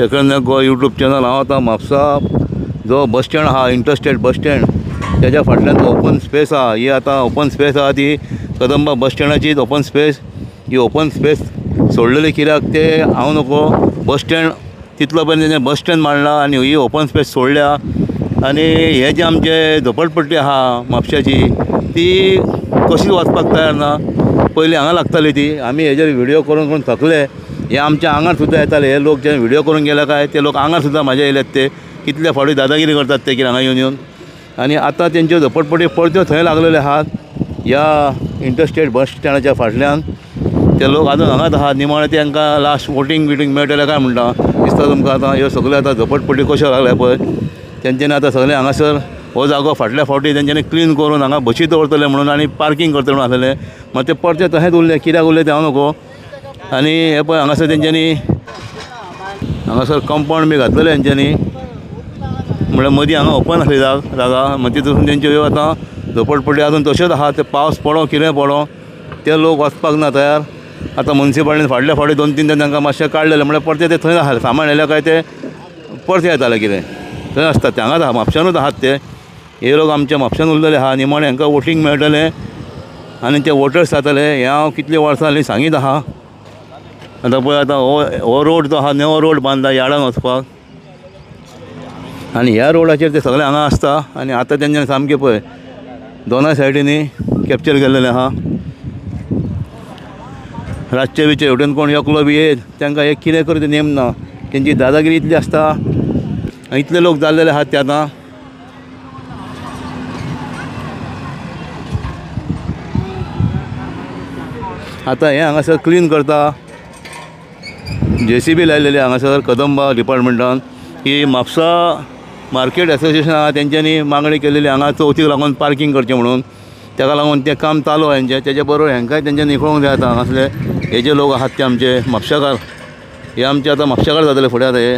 Second गो YouTube channel. हांव आतां म्हापसा जो बस स्टँड आहा, इंटरस्टेट बस स्टँड, त्याच्या फाटल्यान जो ओपन स्पेस आहा, ही आतां ओपन स्पेस आहा ती कदंबा बस स्टँडाचीच ओपन स्पेस। ही ओपन स्पेस सोडलेली कित्याक ते हांव नको, बस स्टँड तितलो पर्यंत तेणें बस स्टँड मांडला आनी ही ओपन स्पेस सोडल्या। आनी हे जे आमचे झोपडपट्टी आहा म्हापशाची ती कशीच वचपाक तयार ना। पयलीं हांगा लागताली ती, आमी हेजेर व्हिडिओ करून करून थकले। हे आमच्या आंगार सुद्दां येताले, हे लोक जे व्हिडिओ करून गेले काय ते लोक आंगार सुद्दां म्हाज्या येयल्यात ते कितले फावटी दादागिरी करतात ते कितें हांगा येवन आनी आतां तेंच्यो झोपडपट्टी परत्यो थंय लागलेले आहात ह्या इंटरस्टेट बस स्टँडाच्या फाटल्यान। ते लोक आजून हांगाच आहात, निमाणे तांकां लास्ट वोटींग मेळटलें काय म्हणटा दिसता तुमकां। आतां ह्यो सगळ्यो आतां झोपडपट्टी कश्यो लागल्या पळय, तेंच्यांनी आतां सगळें हांगासर हो जागो फाटल्या फावटी तेंच्यांनी क्लीन करून हांगा बशी दवरतले म्हणून आनी पार्किंग करतले म्हणून आसलेलें, मात ते परते तशेंच उरलें। कित्याक उरलें तें हांव नको। आनी हे पळय हांगासर तेंच्यांनी हांगासर कंपाउंड बी घातलेलें तेंच्यांनी, म्हळ्यार मदीं हांगा ओपन आसली जागा, मागीर तितून तेंच्यो ह्यो आतां झोपडपट्टी आजून तश्योच आहा। ते पावस पडो कितें पडो ते लोक वचपाक ना तयार। आतां मुन्सिपाल्टीन फाटल्या फावटी 2-3 तांकां मातशें काडलेलें, म्हळ्यार परते ते थंय आसले, सामान येयलें काय ते परते येताले कितें थंय आसतात ते, हांगाच आहा म्हापशानूच आहात ते। हे लोक आमच्या म्हापशान उरलेले आहा, निमाणें हांकां वोटींग मेळटलें आनी ते वोटर्स जातले। हें हांव कितले वर्सां जालीं सांगीत आहा। आतां पळय आतां हो रोड जो आहा नवो रोड बांदला यार्डान वचपाक, आनी ह्या रोडाचेर ते सगळे हांगा आसता। आनी आतां तेंच्यांनी सामकें पळय दोनाय सायडींनी कॅप्चर केल्लेलें आहा। रातचे बिचे हेवटेन कोण एकलो बी येत तांकां एक कितें करूं तें नेम ना, तेंची दादागिरी इतली आसता। इतले लोक जाल्लेले आहात ते आतां हें हांगासर क्लीन करता, JCB लायलेली हांगासर कदंबा डिपार्टमेंटान। ही म्हापसा मार्केट एसोसिएशन आहा तेंच्यांनी मागणी केलेली हांगा चवथीक लागून पार्किंग करचें म्हणून, ताका लागून तें काम चालू हेंचें। तेजे बरोबर हेंकाय तेंच्यांनी निखळोवंक जाय आतां हांगासले हे जे लोक आहात ते आमचे म्हापशाकार, हे आमचे आतां म्हापशाकार जातले फुडें आतां हे।